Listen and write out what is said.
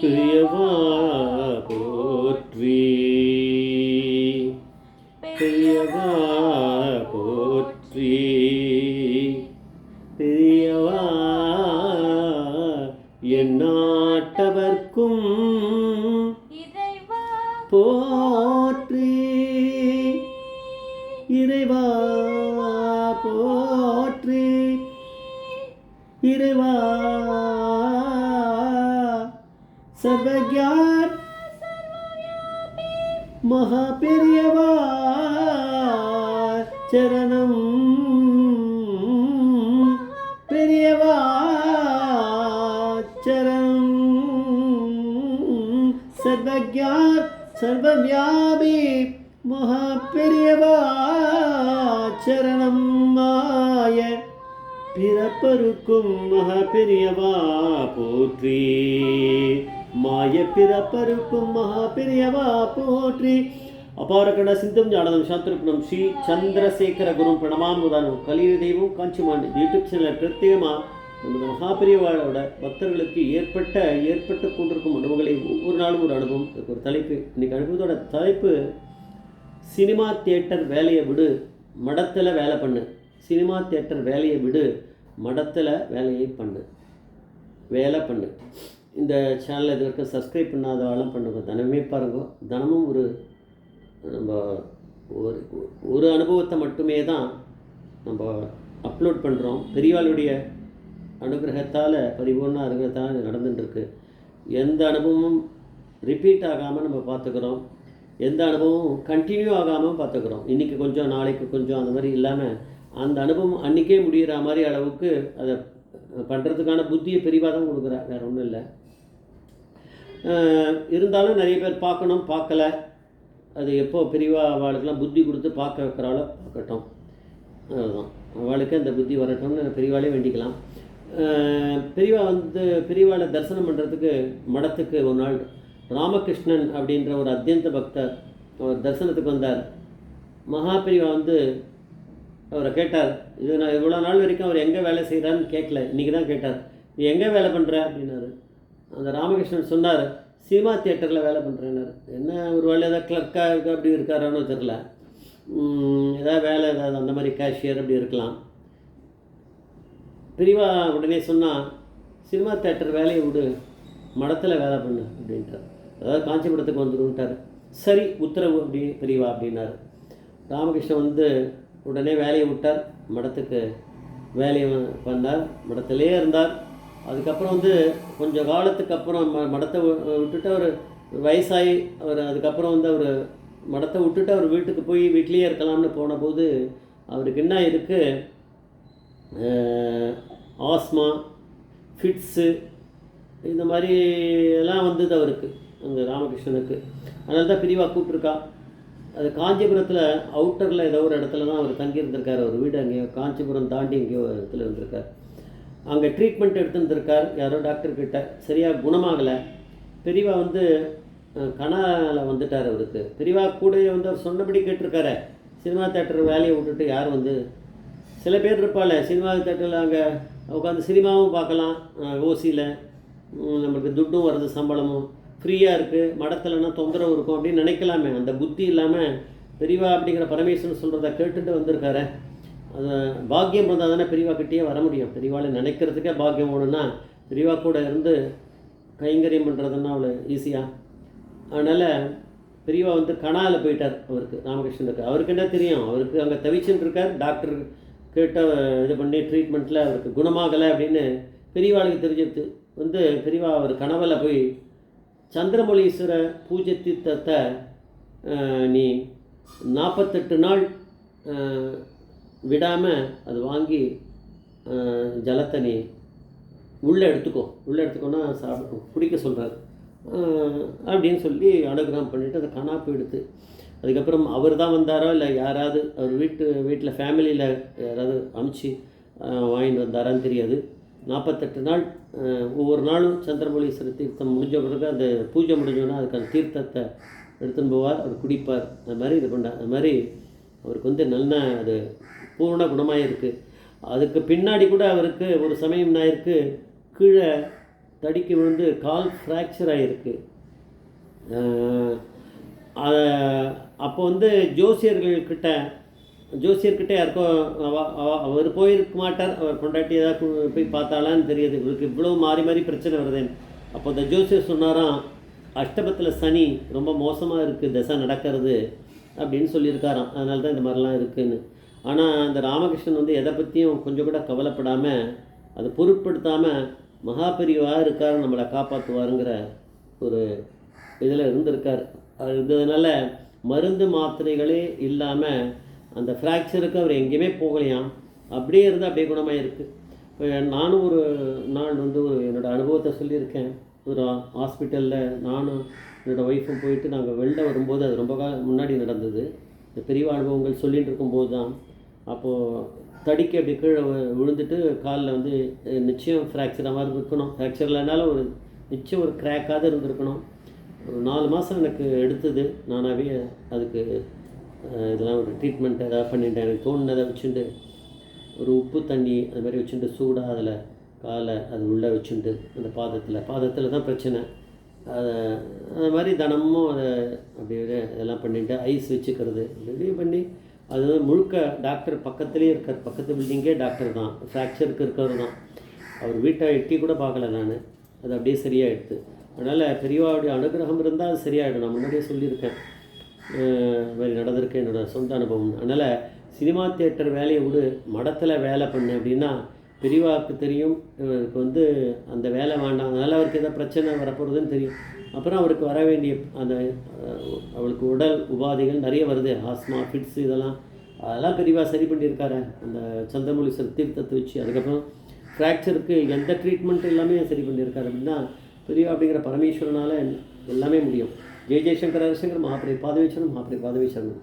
பெரியவா போற்றி, பெரியவா போற்றி, பெரியவா எந்நாட்டவர்க்கும் போற்றி, இறைவா போற்றி, இறைவா சர்வஜான் மகா பெரியவா சரணம், பெரியவா சரணம், சர்வஜான் சர்வவியாபி மகா பெரியவா சரணம், மாய பிறப்பருக்கும் மகா பெரியவா போற்றி, மாய பிறப்பருக்கும் மகா பெரியவா போற்றி. அபாரகண சிந்தம் ஞானதம் சாந்திருப்பணம் ஸ்ரீ சந்திரசேகர குரும் பிரணமாமுதானம் கலியுக தெய்வம் காஞ்சிமான் யூடியூப் சேனல் பிரத்யேகமாக நமது மகாபெரியவாளோட பக்தர்களுக்கு ஏற்பட்டு கொண்டிருக்கும் அனுபவங்களை ஒவ்வொரு நாளும் ஒரு அனுபவம். இதுக்கு ஒரு தலைப்பு. இன்றைக்கி அனுபவத்தோட தலைப்பு சினிமா தியேட்டர் வேலையை விடு, மடத்தில் வேலை பண்ணு. சினிமா தியேட்டர் வேலையை விடு, மடத்தில் வேலையை வேலை பண்ணு. இந்த சேனலை இது வரைக்கும் சப்ஸ்கிரைப் பண்ணாதவாலும் பண்ணுங்க. தினமே பாருங்க. தினமும் நம்ம ஒரு அனுபவத்தை மட்டுமே தான் நம்ம அப்லோட் பண்ணுறோம். பெரியவாளுடைய அனுகிரகத்தால் பரிபூர்ண அனுகிரகத்தால் நடந்துட்டுருக்கு. எந்த அனுபவமும் ரிப்பீட் ஆகாமல் நம்ம பார்த்துக்கிறோம், எந்த அனுபவமும் கண்டினியூ ஆகாமல் பார்த்துக்கிறோம். இன்றைக்கி கொஞ்சம் நாளைக்கு கொஞ்சம் அந்த மாதிரி இல்லாமல் அந்த அனுபவம் அன்றைக்கே முடிகிற மாதிரி அளவுக்கு அதை பண்ணுறதுக்கான புத்தியை பெரியவாக தான் கொடுக்குறா, வேறு ஒன்றும் இல்லை. இருந்தாலும் நிறைய பேர் பார்க்கணும், பார்க்கலை. அது எப்போ பெரியவா அவளுக்கெல்லாம் புத்தி கொடுத்து பார்க்க வைக்கிறாளோ பார்க்கட்டும், அதுதான் அவளுக்கு அந்த புத்தி வரட்டும்னு பெரியவாளே வேண்டிக்கலாம். பெரியவாளை தரிசனம் பண்ணுறதுக்கு மடத்துக்கு ஒரு நாள் ராமகிருஷ்ணன் அப்படின்ற ஒரு அத்தியந்த பக்தர் அவர் தரிசனத்துக்கு வந்தார். மகா பெரியவா அவரை கேட்டார். இது நான் இவ்வளோ நாள் வரைக்கும் அவர் எங்கே வேலை செய்கிறான்னு கேட்கல, இன்றைக்கி தான் கேட்டார். நீ எங்கே வேலை பண்ணுற அப்படின்னாரு. அந்த ராமகிருஷ்ணன் சொன்னார், சினிமா தியேட்டரில் வேலை பண்ணுறேன்னாரு. என்ன ஒரு வேலை ஏதாவது கிளர்க்காக இருக்கா அப்படி இருக்காரான்னு தெரில, ஏதாவது வேலை ஏதாவது அந்த மாதிரி கேஷியர் அப்படி இருக்கலாம். பெரியவா உடனே சொன்னால், சினிமா தியேட்டர் வேலையை விடு, மடத்தில் வேலை பண்ணு அப்படின்ட்டார். அதாவது காஞ்சிபுரத்துக்கு வந்துடுன்ட்டார். சரி உத்தரவு அப்படி பெரியவா அப்படின்னாரு. ராமகிருஷ்ணன் உடனே வேலையை விட்டார், மடத்துக்கு வேலையை பண்ணார், மடத்திலே இருந்தார். அதுக்கப்புறம் கொஞ்சம் காலத்துக்கு அப்புறம் மடத்தை விட்டுட்டு அவர் வயசாகி அதுக்கப்புறம் அவர் மடத்தை விட்டுட்டு அவர் வீட்டுக்கு போய் வீட்லேயே இருக்கலாம்னு போன போது அவருக்கு என்ன இருக்குது, ஆஸ்மா, ஃபிட்ஸு இந்த மாதிரி எல்லாம் வந்தது அவருக்கு, அந்த ராமகிருஷ்ணனுக்கு. அதனால தான் பெரியவா கூப்பிட்ருக்கா. அது காஞ்சிபுரத்தில் அவுட்டரில் ஏதோ ஒரு இடத்துல தான் அவர் தங்கியிருந்திருக்கார். அவர் வீடு அங்கேயோ காஞ்சிபுரம் தாண்டி எங்கேயோ இடத்துல இருந்திருக்கார். அங்கே ட்ரீட்மெண்ட் எடுத்துருந்துருக்கார் யாரோ டாக்டர்கிட்ட, சரியாக குணமாகலை. பெரியவா கனால வந்துட்டார். அவருக்கு பெரியவா கூட அவர் சொன்னபடி கேட்டிருக்காரு. சினிமா தேட்டர் வேலையை விட்டுட்டு யார் சில பேர் இருப்பாள் சினிமா தேட்டரில் அங்கே உட்காந்து சினிமாவும் பார்க்கலாம், ஓசியில் நம்மளுக்கு துட்டும் வருது, சம்பளமும் ஃப்ரீயாக இருக்குது, மடத்தில்னா தொந்தரவு இருக்கும் அப்படின்னு நினைக்கலாமே. அந்த புத்தி இல்லாமல் பெரியவா அப்படிங்கிற பரமேஸ்வரன் சொல்கிறத கேட்டுட்டு வந்திருக்காரு. அது பாக்கியம் இருந்தால் தானே பெரியவா கிட்டேயே வர முடியும். பெரியவாளை நினைக்கிறதுக்கே பாக்கியம் வேணும்னா பெரியவா கூட இருந்து கைங்கரியம் பண்ணுறதுன்னா அவ்வளோ ஈஸியாக. அதனால் பெரியவா கனாவில் போயிட்டார் அவருக்கு, ராமகிருஷ்ணனுக்கு. அவருக்கு என்ன தெரியும், அவருக்கு அங்கே தவிச்சுட்டு இருக்கார். டாக்டர் கேட்ட இது பண்ணி ட்ரீட்மெண்ட்டில் அவருக்கு குணமாகலை அப்படின்னு பெரியவாளுக்கு தெரிஞ்சிருது. பெரியவா அவர் கனவில் போய் சந்திரமௌலீஸ்வர பூஜை தீர்த்தத்தை நீ 48 நாள் விடாமல் அது வாங்கி ஜலத்தை நீ உள்ளே எடுத்துக்கோன்னா குடிக்க சொல்கிறார் அப்படின்னு சொல்லி அனுகிரகம் பண்ணிவிட்டு அதை கணாப்பு எடுத்து அதுக்கப்புறம் அவர் தான் வந்தாரோ இல்லை யாராவது அவர் வீட்டில் ஃபேமிலியில் யாராவது அமுச்சு வாங்கிட்டு வந்தாரான்னு தெரியாது. 48 நாள் ஒவ்வொரு நாளும் சந்திரமௌலீஸ்வர தீர்த்தம் முடிஞ்ச பிறகு அந்த பூஜை முடிஞ்சோன்னா அதுக்கான தீர்த்தத்தை எடுத்துன்னு போவார், அவர் குடிப்பார். அது மாதிரி இது பண்ணார். அது மாதிரி அவருக்கு நல்ல அது பூர்ண குணமாக இருக்குது. அதுக்கு பின்னாடி கூட அவருக்கு ஒரு சமயம் ஆயிருக்கு, கீழே தடிக்கு விழுந்து கால் ஃப்ராக்சர் ஆகிருக்கு. அப்போ வந்து ஜோசியர்கிட்ட யாருக்கோ அவர் போயிருக்க மாட்டார், அவர் கொண்டாட்டி ஏதாவது போய் பார்த்தாலான்னு தெரியுது, இவருக்கு இவ்வளோ மாறி மாறி பிரச்சனை வருதுன்னு. அப்போ இந்த ஜோசியர் சொன்னாராம், அஷ்டபத்தில் சனி ரொம்ப மோசமாக இருக்குது, தசை நடக்கிறது அப்படின்னு சொல்லியிருக்காராம். அதனால தான் இந்த மாதிரிலாம் இருக்குதுன்னு. ஆனால் அந்த ராமகிருஷ்ணன் வந்து எதை பற்றியும் கொஞ்சம் கூட கவலைப்படாமல், அதை பொருட்படுத்தாமல் மகாபெரிவாக இருக்கார், நம்மளை காப்பாற்றுவாருங்கிற ஒரு இதில் இருந்திருக்கார். அது இருந்ததுனால மருந்து மாத்திரைகளே இல்லாமல் அந்த ஃப்ராக்சருக்கு அவர் எங்கேயுமே போகலையாம், அப்படியே இருந்து அப்படியே குணமாக இருக்குது. இப்போ நானும் ஒரு நாள் வந்து என்னோடய அனுபவத்தை சொல்லியிருக்கேன். ஒரு ஹாஸ்பிட்டலில் நானும் என்னோடய ஒய்ஃபும் போயிட்டு நாங்கள் வெளில வரும்போது, அது ரொம்ப முன்னாடி நடந்தது, இந்த பெரிய அனுபவங்கள் சொல்லிகிட்டு இருக்கும்போது தான். அப்போது தடிக்கு அப்படி கீழே விழுந்துட்டு காலில் வந்து நிச்சயம் ஃப்ராக்சர் மாதிரி இருக்கணும், ஃப்ராக்சர் இல்லைனாலும் ஒரு நிச்சயம் ஒரு கிராக்காவது இருந்திருக்கணும். ஒரு 4 மாதம் எனக்கு எடுத்தது. நானாகவே அதுக்கு இதெல்லாம் ஒரு ட்ரீட்மெண்ட் ஏதாவது பண்ணிட்டேன். எனக்கு தோணுனதை வச்சுட்டு ஒரு உப்பு தண்ணி அது மாதிரி வச்சுட்டு சூடாக அதில் காலை அது உள்ளே வச்சுட்டு அந்த பாதத்தில் தான் பிரச்சனை. அது மாதிரி தினமும் அதை அப்படியே இதெல்லாம் பண்ணிவிட்டு ஐஸ் வச்சுக்கிறது இப்படி பண்ணி அது முழுக்க டாக்டர் பக்கத்துலேயே இருக்கார், பக்கத்து பில்டிங்கே டாக்டர் தான், ஃப்ராக்சருக்கு இருக்கிறவர் தான். அவர் வீட்டை எட்டி கூட பார்க்கல நான், அது அப்படியே சரியாயிடுது. அதனால் பெரியவாவுடைய அனுகிரகம் இருந்தால் அது சரியாயிடும். நான் முன்னாடியே சொல்லியிருக்கேன், இது மாதிரி நடந்திருக்கேன், என்னோடய சொந்த அனுபவம். அதனால் சினிமா தியேட்டர் வேலையை விடு, மடத்தில் வேலை பண்ணு அப்படின்னா பெரியவாவுக்கு தெரியும் இவருக்கு வந்து அந்த வேலை வேண்டாம், அதனால் அவருக்கு எதாவது பிரச்சனை வரப்போகிறதுன்னு தெரியும். அப்புறம் அவருக்கு வர வேண்டிய அந்த அவளுக்கு உடல் உபாதைகள் நிறைய வருது, ஆஸ்மா, ஃபிட்ஸு, அதெல்லாம் பெரியவா சரி பண்ணியிருக்காரு அந்த சந்திரமௌலீஸ்வரர் தீர்த்தத்தை வச்சு. அதுக்கப்புறம் ஃப்ராக்சருக்கு எந்த ட்ரீட்மெண்ட்டும் எல்லாமே சரி பண்ணியிருக்காரு. அப்படின்னா பெரியவா அப்படிங்கிற பரமேஸ்வரனால் எல்லாமே முடியும். ஜெய் ஜெய்சங்கர் ஹரிசங்கர், மகாபிரே பாதவேச்சரணம், மகாபிரே பாதவேச்சரணம்.